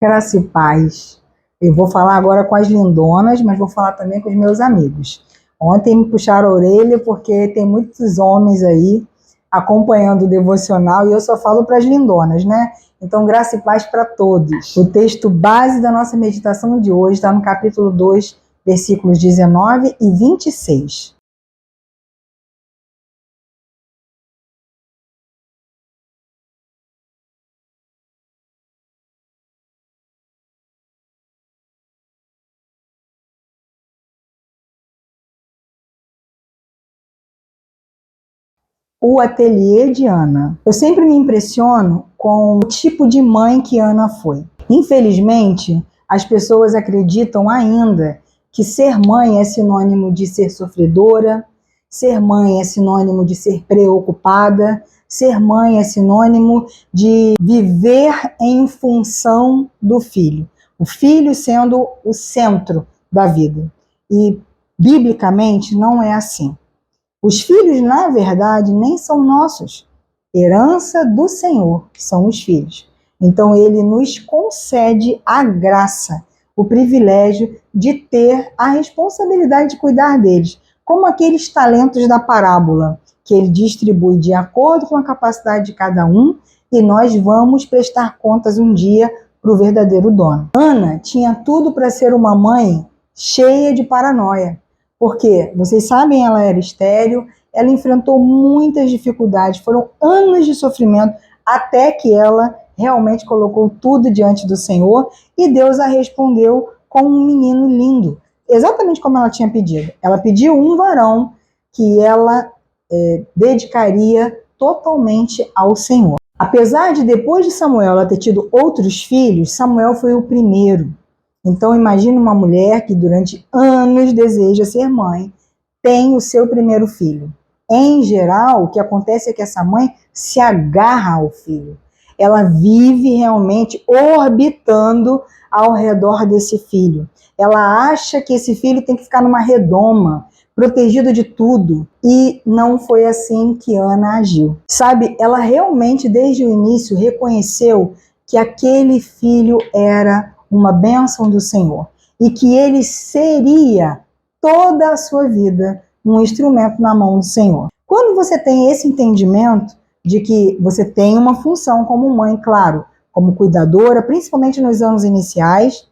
Graça e paz. Eu vou falar agora com as lindonas, mas vou falar também com os meus amigos. Ontem me puxaram a orelha porque tem muitos homens aí acompanhando o devocional e eu só falo para as lindonas, né? Então, graça e paz para todos. O texto base da nossa meditação de hoje está no capítulo 2, versículos 19 e 26. O ateliê de Ana. Eu sempre me impressiono com o tipo de mãe que Ana foi. Infelizmente, as pessoas acreditam ainda que ser mãe é sinônimo de ser sofredora, ser mãe é sinônimo de ser preocupada, ser mãe é sinônimo de viver em função do filho. O filho sendo o centro da vida. E, biblicamente, não é assim. Os filhos, na verdade, nem são nossos. Herança do Senhor são os filhos. Então, ele nos concede a graça, o privilégio de ter a responsabilidade de cuidar deles, como aqueles talentos da parábola, que ele distribui de acordo com a capacidade de cada um, e nós vamos prestar contas um dia para o verdadeiro dono. Ana tinha tudo para ser uma mãe cheia de paranoia. Porque, vocês sabem, ela era estéril, ela enfrentou muitas dificuldades, foram anos de sofrimento até que ela realmente colocou tudo diante do Senhor e Deus a respondeu com um menino lindo, exatamente como ela tinha pedido. Ela pediu um varão que ela dedicaria totalmente ao Senhor. Apesar de depois de Samuel ela ter tido outros filhos, Samuel foi o primeiro. Então, imagine uma mulher que durante anos deseja ser mãe, tem o seu primeiro filho. Em geral, o que acontece é que essa mãe se agarra ao filho. Ela vive realmente orbitando ao redor desse filho. Ela acha que esse filho tem que ficar numa redoma, protegido de tudo. E não foi assim que Ana agiu. Sabe, ela realmente, desde o início, reconheceu que aquele filho era uma bênção do Senhor e que ele seria toda a sua vida um instrumento na mão do Senhor. Quando você tem esse entendimento de que você tem uma função como mãe, claro, como cuidadora, principalmente nos anos iniciais,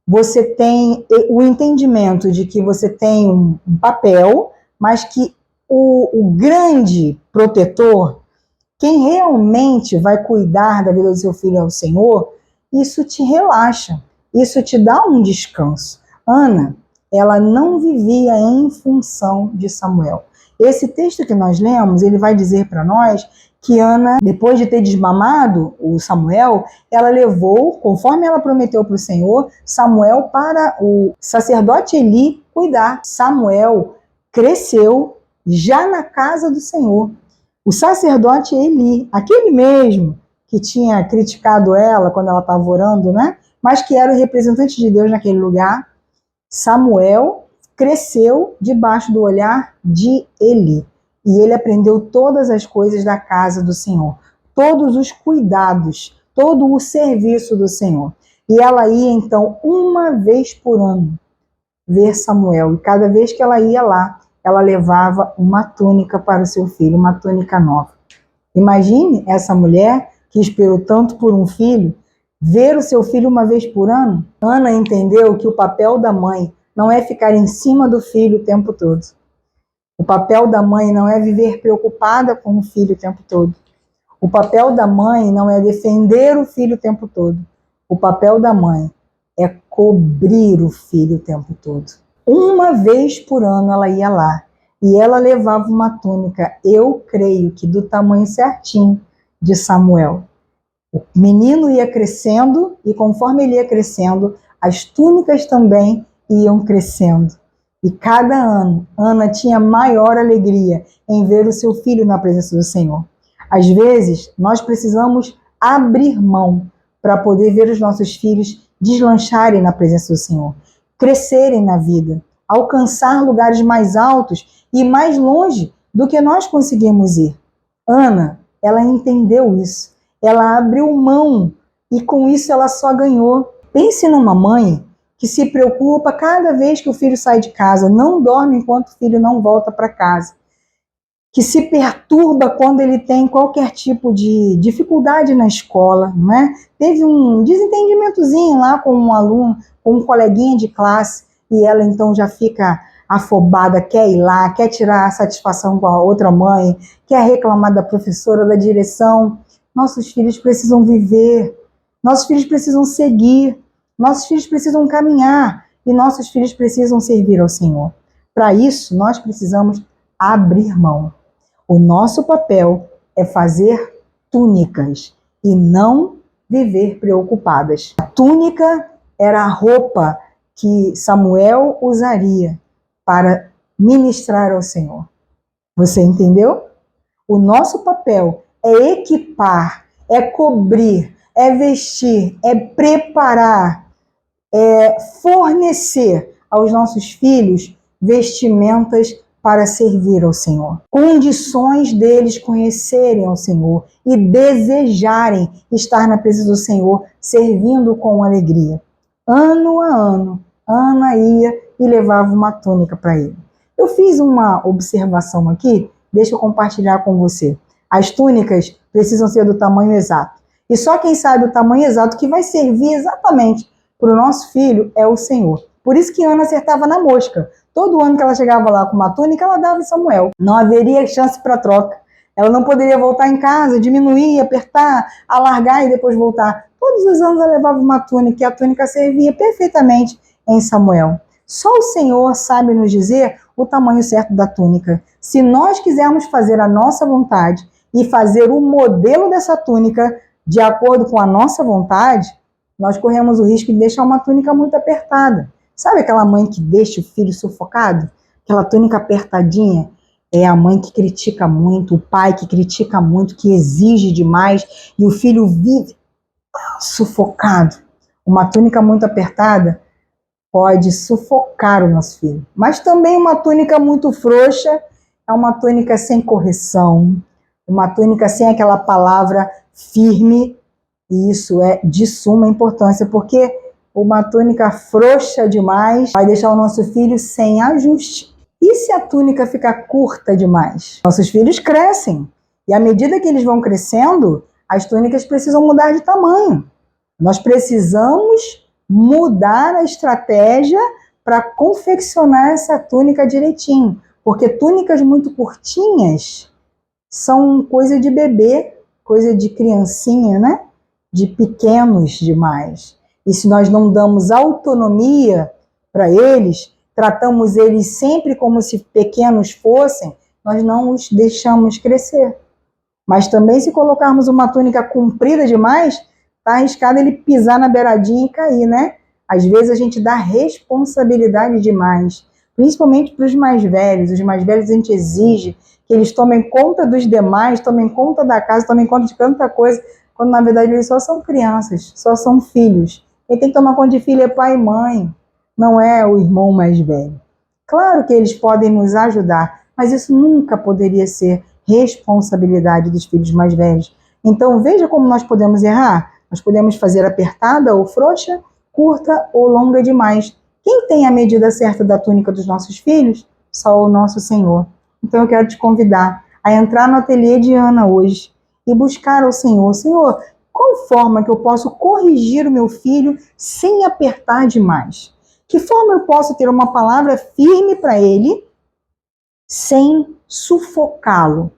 você tem o entendimento de que você tem um papel, mas que o grande protetor, quem realmente vai cuidar da vida do seu filho é o Senhor, isso te relaxa, isso te dá um descanso. Ana, ela não vivia em função de Samuel. Esse texto que nós lemos, ele vai dizer para nós que Ana, depois de ter desmamado o Samuel, ela levou, conforme ela prometeu para o Senhor, Samuel para o sacerdote Eli cuidar. Samuel cresceu já na casa do Senhor. O sacerdote Eli, aquele mesmo que tinha criticado ela quando ela estava orando, né? Mas que era o representante de Deus naquele lugar, Samuel cresceu debaixo do olhar de Eli. E ele aprendeu todas as coisas da casa do Senhor, todos os cuidados, todo o serviço do Senhor. E ela ia, então, uma vez por ano ver Samuel. E cada vez que ela ia lá, ela levava uma túnica para o seu filho, uma túnica nova. Imagine essa mulher que esperou tanto por um filho, ver o seu filho uma vez por ano. Ana entendeu que o papel da mãe não é ficar em cima do filho o tempo todo. O papel da mãe não é viver preocupada com o filho o tempo todo. O papel da mãe não é defender o filho o tempo todo. O papel da mãe é cobrir o filho o tempo todo. Uma vez por ano ela ia lá e ela levava uma túnica, eu creio que do tamanho certinho de Samuel. O menino ia crescendo e conforme ele ia crescendo, as túnicas também iam crescendo. E cada ano, Ana tinha maior alegria em ver o seu filho na presença do Senhor. Às vezes, nós precisamos abrir mão para poder ver os nossos filhos deslancharem na presença do Senhor, crescerem na vida, alcançar lugares mais altos e mais longe do que nós conseguimos ir. Ana, ela entendeu isso. Ela abriu mão e com isso ela só ganhou. Pense numa mãe que se preocupa cada vez que o filho sai de casa, não dorme enquanto o filho não volta para casa, que se perturba quando ele tem qualquer tipo de dificuldade na escola, não é? Teve um desentendimentozinho lá com um aluno, com um coleguinha de classe, e ela então já fica afobada, quer ir lá, quer tirar a satisfação com a outra mãe, quer reclamar da professora, da direção. Nossos filhos precisam viver, nossos filhos precisam seguir, nossos filhos precisam caminhar, e nossos filhos precisam servir ao Senhor. Para isso, nós precisamos abrir mão. O nosso papel é fazer túnicas e não viver preocupadas. A túnica era a roupa que Samuel usaria para ministrar ao Senhor. Você entendeu? O nosso papel é equipar, é cobrir, é vestir, é preparar, é fornecer aos nossos filhos vestimentas para servir ao Senhor. Condições deles conhecerem ao Senhor e desejarem estar na presença do Senhor, servindo com alegria. Ano a ano, Ana ia e levava uma túnica para ele. Eu fiz uma observação aqui, deixa eu compartilhar com você. As túnicas precisam ser do tamanho exato. E só quem sabe o tamanho exato que vai servir exatamente para o nosso filho é o Senhor. Por isso que Ana acertava na mosca. Todo ano que ela chegava lá com uma túnica, ela dava em Samuel. Não haveria chance para troca. Ela não poderia voltar em casa, diminuir, apertar, alargar e depois voltar. Todos os anos ela levava uma túnica e a túnica servia perfeitamente em Samuel. Só o Senhor sabe nos dizer o tamanho certo da túnica. Se nós quisermos fazer a nossa vontade e fazer o modelo dessa túnica de acordo com a nossa vontade, nós corremos o risco de deixar uma túnica muito apertada. Sabe aquela mãe que deixa o filho sufocado? Aquela túnica apertadinha? É a mãe que critica muito, o pai que critica muito, que exige demais e o filho vive sufocado. Uma túnica muito apertada pode sufocar o nosso filho. Mas também uma túnica muito frouxa é uma túnica sem correção, uma túnica sem aquela palavra firme, e isso é de suma importância, porque uma túnica frouxa demais vai deixar o nosso filho sem ajuste. E se a túnica ficar curta demais? Nossos filhos crescem. E à medida que eles vão crescendo, as túnicas precisam mudar de tamanho. Nós precisamos mudar a estratégia para confeccionar essa túnica direitinho. Porque túnicas muito curtinhas são coisa de bebê, coisa de criancinha, né? De pequenos demais. E se nós não damos autonomia para eles, tratamos eles sempre como se pequenos fossem, nós não os deixamos crescer. Mas também se colocarmos uma túnica comprida demais, está arriscado ele pisar na beiradinha e cair, né? Às vezes a gente dá responsabilidade demais, principalmente para os mais velhos. Os mais velhos a gente exige que eles tomem conta dos demais, tomem conta da casa, tomem conta de tanta coisa, quando na verdade eles só são crianças, só são filhos. Quem tem que tomar conta de filho é pai e mãe, não é o irmão mais velho. Claro que eles podem nos ajudar, mas isso nunca poderia ser responsabilidade dos filhos mais velhos. Então veja como nós podemos errar. Nós podemos fazer apertada ou frouxa, curta ou longa demais. Quem tem a medida certa da túnica dos nossos filhos? Só o nosso Senhor. Então eu quero te convidar a entrar no ateliê de Ana hoje e buscar ao Senhor. Senhor, qual forma que eu posso corrigir o meu filho sem apertar demais? Que forma eu posso ter uma palavra firme para ele sem sufocá-lo?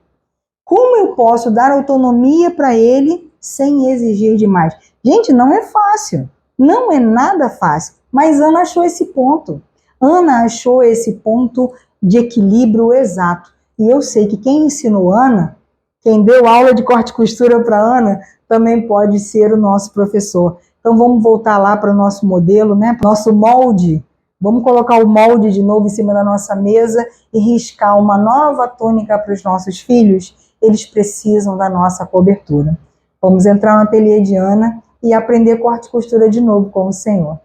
Como eu posso dar autonomia para ele sem exigir demais? Gente, não é fácil. Não é nada fácil. Mas Ana achou esse ponto. Ana achou esse ponto de equilíbrio exato. E eu sei que quem ensinou Ana, quem deu aula de corte e costura para Ana, também pode ser o nosso professor. Então vamos voltar lá para o nosso modelo, né? Nosso molde. Vamos colocar o molde de novo em cima da nossa mesa e riscar uma nova túnica para os nossos filhos. Eles precisam da nossa cobertura. Vamos entrar no ateliê de Ana e aprender corte e costura de novo com o Senhor.